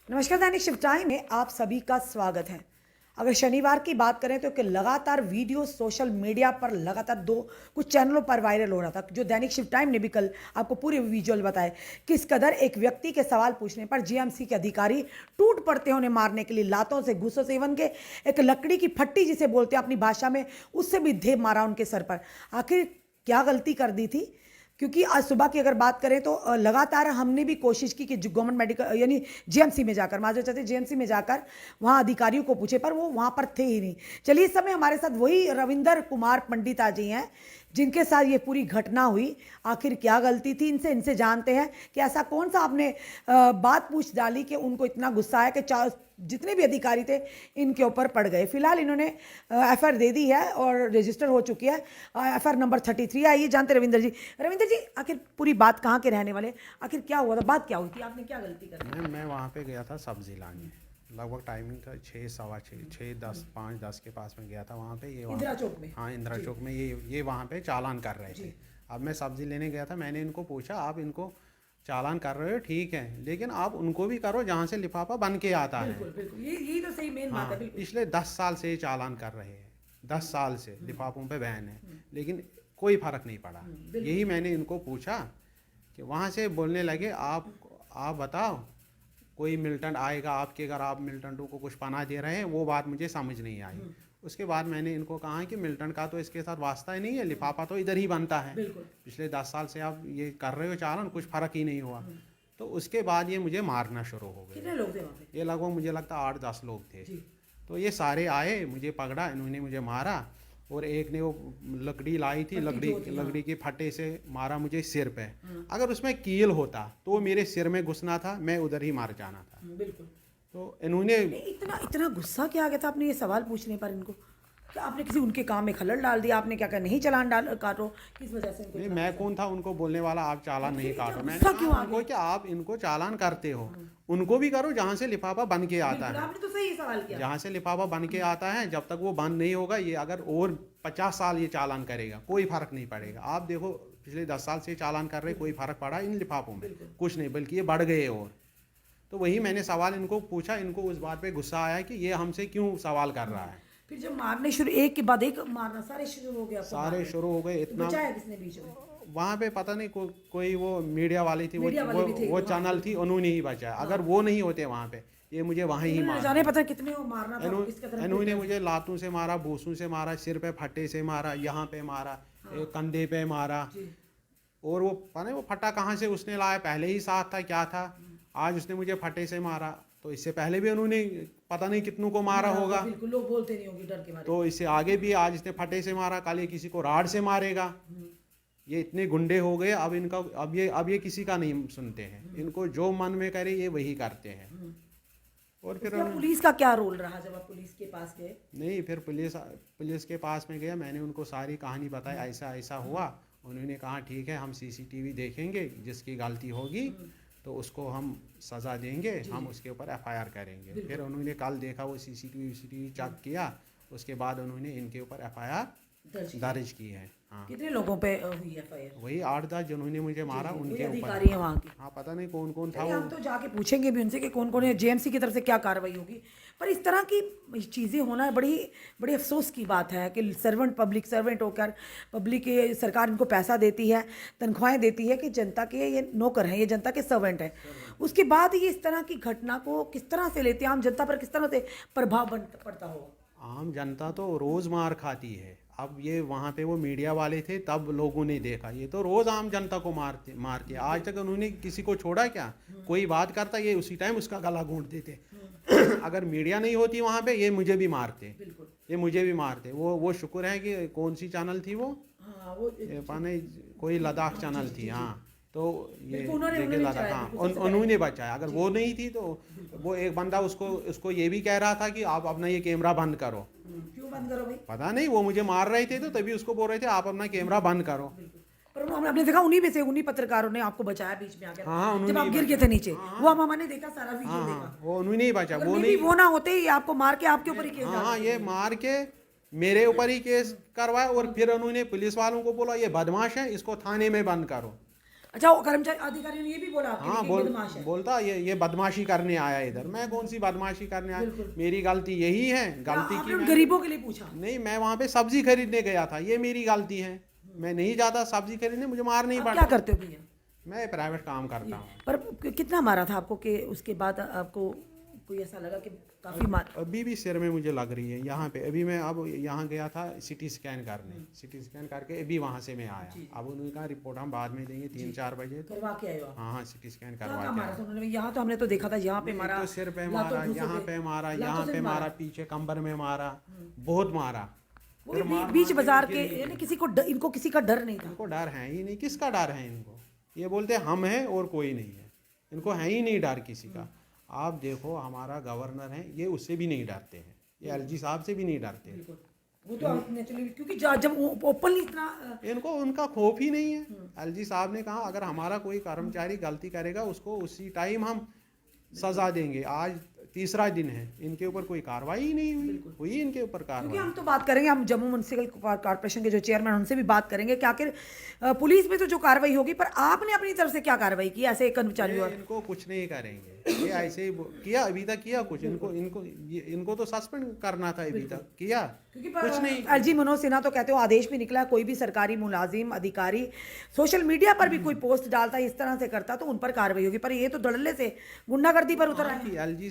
नमस्कार, दैनिक शिव टाइम में आप सभी का स्वागत है। अगर शनिवार की बात करें तो लगातार वीडियो सोशल मीडिया पर लगातार कुछ चैनलों पर वायरल हो रहा था, जो दैनिक शिव टाइम ने भी कल आपको पूरे विजुअल बताए। किस कदर एक व्यक्ति के सवाल पूछने पर जीएमसी के अधिकारी टूट पड़ते हैं उन्हें मारने के लिए। लातों से, घूसों से, इवन के एक लकड़ी की फट्टी जिसे बोलते हैं अपनी भाषा में, उससे भी ढेर मारा उनके सर पर। आखिर क्या गलती कर दी थी? क्योंकि आज सुबह की अगर बात करें तो लगातार हमने भी कोशिश की कि जो गवर्नमेंट मेडिकल यानी जीएमसी में जाकर, माजो चाहते जीएमसी में जाकर वहाँ अधिकारियों को पूछे, पर वो वहाँ पर थे ही नहीं। चलिए, इस समय हमारे साथ वही रविंदर कुमार पंडिता जी हैं जिनके साथ ये पूरी घटना हुई। आखिर क्या गलती थी इनसे जानते हैं कि ऐसा कौन सा आपने बात पूछ डाली कि उनको इतना गुस्सा है कि जितने भी अधिकारी थे इनके ऊपर पड़ गए। फिलहाल इन्होंने एफआईआर दे दी है और रजिस्टर हो चुकी है। FIR number 33। आइए जानते रविंदर जी। रविंदर जी, आखिर पूरी बात कहाँ के रहने वाले, आखिर क्या हुआ था, बात क्या हुई थी, आपने क्या गलती कर दी? मैं वहाँ पे गया था सब्जी लाने। लगभग टाइमिंग था 6, सवा 6, 6, 10, 5, 10 के पास में गया था वहाँ पे। ये इंदिरा चौक में? हाँ, इंदिरा चौक में। ये वहाँ पे चालान कर रहे थे। अब मैं सब्जी लेने गया था, मैंने इनको पूछा, आप इनको चालान कर रहे हो ठीक है, लेकिन आप उनको भी करो जहाँ से लिफाफा बन के आता है। बिल्कुल बिल्कुल, यही तो सही मेन बात है। बिल्कुल, पिछले 10 साल से ये चालान कर रहे हैं, 10 साल से लिफाफों पे बैन है, लेकिन कोई फ़र्क नहीं पड़ा। यही मैंने इनको पूछा कि वहाँ से बोलने लगे, आप बताओ कोई मिल्टन आएगा आपके घर, आप मिल्टन टू को कुछ पना दे रहे हैं। वो बात मुझे समझ नहीं आई। उसके बाद मैंने इनको कहा कि मिल्टन का तो इसके साथ वास्ता ही नहीं है, लिफाफा तो इधर ही बनता है। पिछले 10 साल से आप ये कर रहे हो चालान, कुछ फ़र्क ही नहीं हुआ। तो उसके बाद ये मुझे मारना शुरू हो गए। कितने लोग थे वहाँ पे? ये लगभग मुझे लगता 8-10 लोग थे। तो ये सारे आए, मुझे पकड़ा, इन्होंने मुझे मारा। और एक ने वो लकड़ी लाई थी, लकड़ी के फटे से मारा मुझे सिर पे। अगर उसमें कील होता तो वो मेरे सिर में घुसना था, मैं उधर ही मार जाना था। बिल्कुल। तो इन्होंने इतना गुस्सा क्या आ गया था आपने ये सवाल पूछने पर इनको? क्या आपने किसी उनके काम में खलल डाल दिया? आपने क्या कहा नहीं चालान डाल काटो, किस वजह से इनको? नहीं, मैं कौन था उनको बोलने वाला आप चालान नहीं काटो। मैंने क्यों कहा उनको कि आप इनको चालान करते हो, उनको भी करो जहाँ से लिफाफा बन के आता है। आपने तो सही सवाल किया। जहाँ से लिफाफा बन के आता है, जब तक वो बंद नहीं होगा, ये अगर और 50 साल ये चालान करेगा, कोई फर्क नहीं पड़ेगा। आप देखो, पिछले 10 साल से चालान कर रहे, कोई फर्क पड़ा इन लिफाफों में? कुछ नहीं, बल्कि ये बढ़ गए। और तो वही मैंने सवाल इनको पूछा, इनको उस बात पे गुस्सा आया कि ये हमसे क्यों सवाल कर रहा है। फिर जब मारने शुरू, एक के बाद एक मारना सारे शुरू हो गया, सारे शुरू हो गए। इतना बचाया किसने बीच में? वहाँ पे पता नहीं कोई वो मीडिया वाली थी, वो चैनल थी, उन्होंने ही बचाया। अगर वो नहीं होते वहाँ पे, ये मुझे वहाँ ही मारा। जाने पता कितने वो मारना था, किस कदर इन्होंने मुझे लातों से मारा, भूसों से मारा, सिर पे फट्टे से मारा, यहाँ पे मारा, कंधे पे मारा। और वो पता नहीं वो फट्टा कहाँ से उसने लाया, पहले ही साथ था क्या था, आज उसने मुझे फट्टे से मारा। तो इससे पहले भी उन्होंने पता नहीं कितनों को मारा होगा। बिल्कुल, लोग बोलते नहीं होंगे डर के मारे। तो इससे आगे भी आज इसने फटे से मारा, कल ये किसी को राड से मारेगा। ये इतने गुंडे हो गए। अब ये किसी का नहीं सुनते हैं। इनको जो मन में करे ये वही करते हैं। और फिर पुलिस का क्या रोल रहा जब आप पुलिस के पास गए? नहीं, फिर पुलिस के पास में गया, मैंने उनको सारी कहानी बताई, ऐसा ऐसा हुआ। उन्होंने कहा ठीक है, हम सीसीटीवी देखेंगे, जिसकी गलती होगी तो उसको हम सज़ा देंगे, हम उसके ऊपर एफआईआर करेंगे। फिर उन्होंने कल देखा, वो सीसीटीवी चेक किया, उसके बाद उन्होंने इनके ऊपर एफआईआर दर्ज की है। हाँ। कितने लोगों पे हुई एफआईआर? वही 8-10 जिन्होंने मुझे मारा, उनके अधिकारी हैं वहाँ के। हाँ, पता नहीं कौन कौन था वो। हम तो जाके पूछेंगे भी उनसे कि कौन कौन है, जेएमसी की तरफ से क्या कार्रवाई होगी। पर इस तरह की चीज़ें होना बड़ी बड़ी अफसोस की बात है कि पब्लिक सर्वेंट होकर, पब्लिक के सरकार इनको पैसा देती है, तनख्वाहें देती है कि जनता के ये नौकर हैं, ये जनता के सर्वेंट हैं। उसके बाद ये इस तरह की घटना को किस तरह से लेते हैं, आम जनता पर किस तरह से प्रभाव पड़ता होगा? आम जनता तो रोज़ मार खाती है। अब ये वहाँ पे वो मीडिया वाले थे तब लोगों ने देखा, ये तो रोज़ आम जनता को मारते। आज तक उन्होंने किसी को छोड़ा क्या? कोई बात करता ये उसी टाइम उसका गला घोंट देते। अगर मीडिया नहीं होती वहाँ पे, ये मुझे भी मारते, ये मुझे भी मारते। वो शुक्र है कि कौन सी चैनल थी वो, पाने कोई लद्दाख चैनल थी। हाँ, तो ये देखे लद्दाख, हाँ, उन्होंने बचाया। अगर वो नहीं थी तो वो एक बंदा उसको ये भी कह रहा था कि आप अपना ये कैमरा बंद करो। क्यों बंद करो भाई? पता नहीं, वो मुझे मार रहे थे तो तभी उसको बोल रहे थे आप अपना कैमरा बंद करो। पर हमने देखा उन्हीं पत्रकारों ने आपको बचाया बीच में आकर। हाँ, जब आप गिर गए थे नीचे, वो हम हमने देखा, सारा वीडियो देखा। वो उन्होंने ही बचा। वो ना होते ही आपको मार के आपके ऊपर ही केस डाल। हाँ, ये मार के मेरे ऊपर ही केस करवाया। और फिर उन्होंने पुलिस वालों को बोला ये बदमाश है, इसको थाने में बंद करो। अच्छा, वो कर्मचारी अधिकारियों ने ये भी बोला आपके हाँ लिए कि बदमाश है? बोलता ये बदमाशी करने आया इधर। मैं कौन सी बदमाशी करने आया, मेरी गलती यही है, क्या गलती आपने की उन मैंने। गरीबों के लिए पूछा? नहीं, मैं वहाँ पे सब्जी खरीदने गया था, ये मेरी गलती है। मैं नहीं जाता सब्जी खरीदने, मुझे मार नहीं आप क्या पड़ता। करते हो भैया? मैं प्राइवेट काम करता हूँ। पर कितना मारा था आपको कि उसके बाद आपको कोई ऐसा लगा कि काफी मार? अभी भी सिर में मुझे लग रही है यहाँ पे। अभी मैं अब यहाँ गया था सिटी स्कैन करने, सिटी स्कैन करके अभी वहाँ से मैं आया। अब उन्होंने कहा रिपोर्ट हम बाद में देंगे 3-4 बजे। तो करवा के आए हो आप? हाँ सिटी स्कैन क्या करवा क्या के मारा आया। था उन्होंने? यहाँ तो हमने तो देखा था, यहाँ पे मारा, तो सिर पे लातों मारा, घूंसों यहाँ पे मारा, लातों यहाँ से पे मारा, पीछे कमर में मारा, बहुत मारा। वो भी बीच बाजार के, यानी किसी को इनको किसी का डर नहीं था। इनको डर है ही नहीं, किसका डर है इनको? ये बोलते हम हैं और कोई नहीं है, इनको है ही नहीं डर किसी का। आप देखो हमारा गवर्नर है, ये उससे भी नहीं डरते हैं, ये एलजी साहब से भी नहीं डरते। वो तो नेचुरली, क्योंकि जब ओपनली इतना इनको उनका खौफ ही नहीं है। एलजी साहब ने कहा अगर हमारा कोई कर्मचारी गलती करेगा उसको उसी टाइम हम सजा देंगे। आज तीसरा दिन है, इनके ऊपर कोई कार्रवाई ही नहीं हुई इनके ऊपर क्योंकि कार्रवाई। हम तो बात करेंगे, हम जम्मू म्युनिसिपल कॉर्पोरेशन के जो चेयरमैन उनसे भी बात करेंगे कि आखिर पुलिस में तो जो कार्रवाई होगी, पर आपने अपनी तरफ से क्या कार्रवाई की ऐसे कर्मचारियों? इनको कुछ नहीं करेंगे, ये ऐसे ही किया, अभी तक किया कुछ? इनको तो सस्पेंड करना था, अभी तक किया कुछ नहीं। एलजी मनोज सिन्हा तो कहते हो आदेश भी निकला, कोई भी सरकारी मुलाजिम अधिकारी सोशल मीडिया पर भी कोई पोस्ट डालता है, इस तरह से करता तो उन पर कार्रवाई होगी, पर ये तो धड़ल्ले से गुंडागर्दी पर उतर आए। एलजी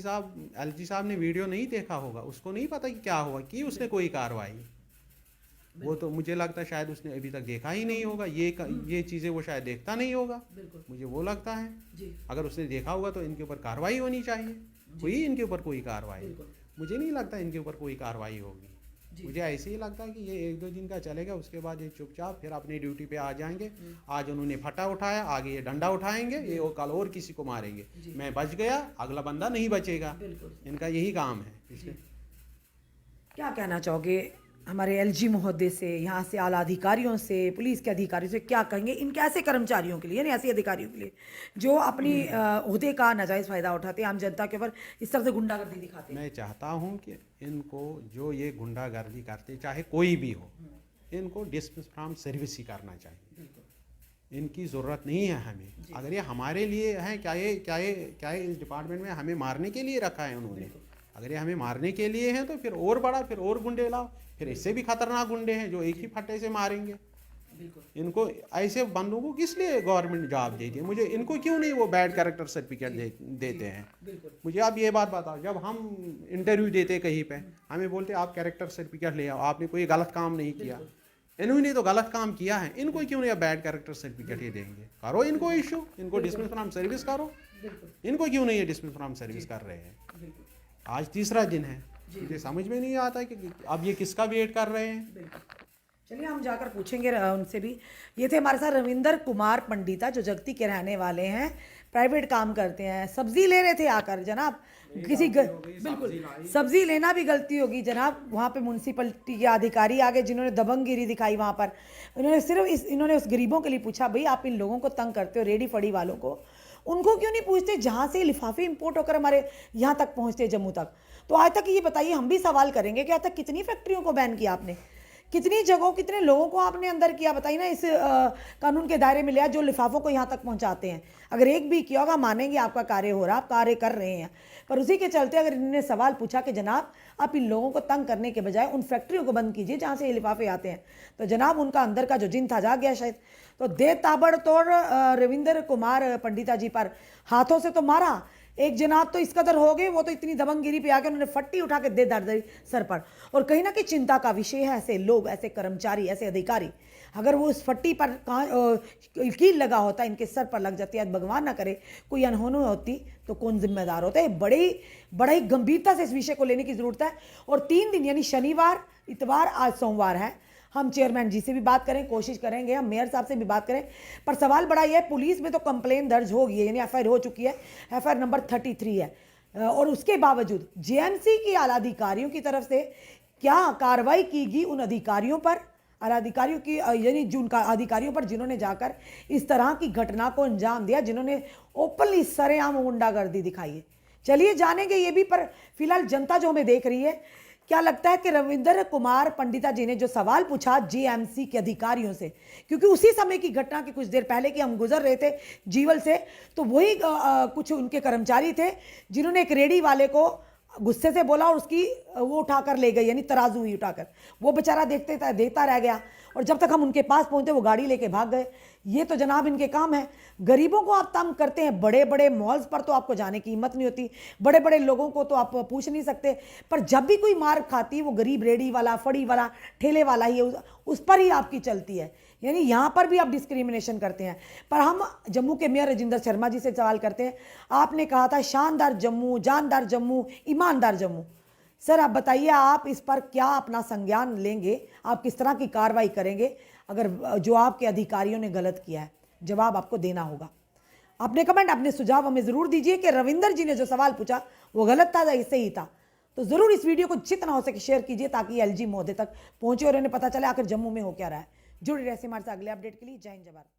साहब ने वीडियो नहीं देखा होगा, उसको नहीं पता कि क्या हुआ, कि उसने कोई कार्रवाई, वो तो मुझे लगता है शायद उसने अभी तक देखा ही नहीं होगा। ये चीज़ें वो शायद देखता नहीं होगा, मुझे वो लगता है। अगर उसने देखा होगा तो इनके ऊपर कार्रवाई होनी चाहिए। हुई इनके ऊपर कोई कार्रवाई? मुझे नहीं लगता इनके ऊपर कोई कार्रवाई होगी। मुझे ऐसे ही लगता है कि ये 1-2 दिन का चलेगा, उसके बाद ये चुपचाप फिर अपनी ड्यूटी पे आ जाएंगे। आज उन्होंने फटा उठाया, आगे ये डंडा उठाएंगे, ये कल और किसी को मारेंगे। मैं बच गया, अगला बंदा नहीं बचेगा, इनका यही काम है। क्या कहना चाहोगे हमारे एलजी महोदय से, यहाँ से आला अधिकारियों से, पुलिस के अधिकारियों से, क्या कहेंगे इन ऐसे कर्मचारियों के लिए, यानी ऐसे अधिकारियों के लिए जो अपनी ओहदे का नाजायज़ फ़ायदा उठाते हैं, आम जनता के ऊपर इस तरह से गुंडागर्दी दिखाते हैं? मैं चाहता हूँ कि इनको जो ये गुंडागर्दी करते, चाहे कोई भी हो, इनको डिसमिस फ्रॉम सर्विस ही करना चाहिए। इनकी ज़रूरत नहीं है हमें। अगर ये हमारे लिए है, क्या ये इस डिपार्टमेंट में हमें मारने के लिए रखा है उन्होंने? अगर ये हमें मारने के लिए हैं तो फिर और बड़ा, फिर और गुंडे लाओ, फिर इससे भी खतरनाक गुंडे हैं जो एक ही फट्टे से मारेंगे। इनको ऐसे बंदों को किस लिए गवर्नमेंट जॉब देती है? मुझे इनको क्यों नहीं वो बैड कैरेक्टर सर्टिफिकेट देते हैं? मुझे आप ये बात बताओ, जब हम इंटरव्यू देते कहीं पे, हमें बोलते आप कैरेक्टर सर्टिफिकेट ले आओ, आपने कोई गलत काम नहीं किया। इन्होंने तो गलत काम किया है, इनको क्यों नहीं बैड कैरेक्टर सर्टिफिकेट ही देंगे? करो इनको इशू, इनको डिसमिस फ्रॉम सर्विस करो। इनको क्यों नहीं है डिसमिस फ्रॉम सर्विस कर रहे हैं? आज तीसरा दिन है, मुझे समझ में नहीं आता है कि अब ये किसका वेट कर रहे हैं। चलिए हम जाकर पूछेंगे उनसे भी। ये थे हमारे साथ रविंदर कुमार पंडिता, जो जगती के रहने वाले हैं, प्राइवेट काम करते हैं। सब्जी ले रहे थे आकर जनाब, बिल्कुल सब्जी लेना भी गलती होगी जनाब। वहाँ पे म्यूनसिपलिटी के अधिकारी आ गए जिन्होंने दबंगगिरी दिखाई वहाँ पर। इन्होंने उस गरीबों के लिए पूछा, भाई आप इन लोगों को तंग करते हो, रेडी फड़ी वालों को, उनको क्यों नहीं पूछते जहाँ से लिफाफे इंपोर्ट होकर हमारे यहाँ तक पहुँचते, जम्मू तक? तो आज तक ये बताइए, हम भी सवाल करेंगे कि आज तक कितनी फैक्ट्रियों को बैन किया आपने, कितनी जगहों, कितने लोगों को आपने अंदर किया, बताइए ना, इस कानून के दायरे में लिया जो लिफाफों को यहाँ तक पहुँचाते हैं। अगर एक भी किया होगा, मानेंगे आपका कार्य हो रहा, आप कार्य कर रहे हैं, पर उसी के चलते अगर इन्होंने सवाल पूछा कि जनाब आप इन लोगों को तंग करने के बजाय उन फैक्ट्रियों को बंद कीजिए जहाँ से ये लिफाफे आते हैं, तो जनाब उनका अंदर का जो जिन था जाग गया शायद। तो दे ताबड़तोड़ रविंदर कुमार पंडिता जी पर हाथों से तो मारा, एक जनाब तो इस कदर हो गए, वो तो इतनी दबंगगिरी पे आके उन्होंने फट्टी उठा के दे दर्द सर पर। और कहीं ना कहीं चिंता का विषय है, ऐसे लोग, ऐसे कर्मचारी, ऐसे अधिकारी, अगर वो उस फट्टी पर कील लगा होता, इनके सर पर लग जाती है, भगवान ना करे कोई अनहोनी होती, तो कौन जिम्मेदार होता है? बड़ा ही गंभीरता से इस विषय को लेने की जरूरत है। और 3 दिन यानी शनिवार, इतवार, आज सोमवार है, हम चेयरमैन जी से भी बात करें, कोशिश करेंगे, हम मेयर साहब से भी बात करें, पर सवाल बड़ा ये है, पुलिस में तो कंप्लेन दर्ज हो गई है, यानी एफआईआर हो चुकी है, एफआईआर नंबर 33 है, और उसके बावजूद जेएमसी की आला अधिकारियों की तरफ से क्या कार्रवाई की गई उन अधिकारियों पर, आला अधिकारियों की, यानी जिनका अधिकारियों पर जिन्होंने जाकर इस तरह की घटना को अंजाम दिया, जिन्होंने ओपनली सरेआम गुंडागर्दी दिखाई है। चलिए जानेंगे ये भी, पर फिलहाल जनता जो हमें देख रही है, क्या लगता है कि रविंदर कुमार पंडिता जी ने जो सवाल पूछा जेएमसी के अधिकारियों से, क्योंकि उसी समय की घटना के कुछ देर पहले की हम गुजर रहे थे जीवल से, तो वही कुछ उनके कर्मचारी थे जिन्होंने एक रेडी वाले को गुस्से से बोला और उसकी वो उठाकर ले गई, यानी तराजू ही उठाकर। वो बेचारा देखता रह गया और जब तक हम उनके पास पहुंचे वो गाड़ी लेके भाग गए। ये तो जनाब इनके काम है। गरीबों को आप तंग करते हैं, बड़े बड़े मॉल्स पर तो आपको जाने की हिम्मत नहीं होती, बड़े बड़े लोगों को तो आप पूछ नहीं सकते, पर जब भी कोई मार खाती है वो गरीब रेडी वाला, फड़ी वाला, ठेले वाला ही है, उस पर ही आपकी चलती है। यानी यहाँ पर भी आप डिस्क्रिमिनेशन करते हैं। पर हम जम्मू के मेयर राजिंदर शर्मा जी से सवाल करते हैं। आपने कहा था शानदार जम्मू, जानदार जम्मू, ईमानदार जम्मू। सर आप बताइए, आप इस पर क्या अपना संज्ञान लेंगे? आप किस तरह की कार्रवाई करेंगे अगर जो आपके अधिकारियों ने गलत किया है? जवाब आपको देना होगा। अपने कमेंट, अपने सुझाव हमें ज़रूर दीजिए कि रविंदर जी ने जो सवाल पूछा वो गलत था या सही था। तो ज़रूर इस वीडियो को जितना हो सके शेयर कीजिए ताकि एलजी महोदय तक पहुंचे और इन्हें पता चले आखिर जम्मू में हो क्या रहा है। जुड़े रहे हमारे साथ अगले अपडेट के लिए। जय हिंद, जय भारत।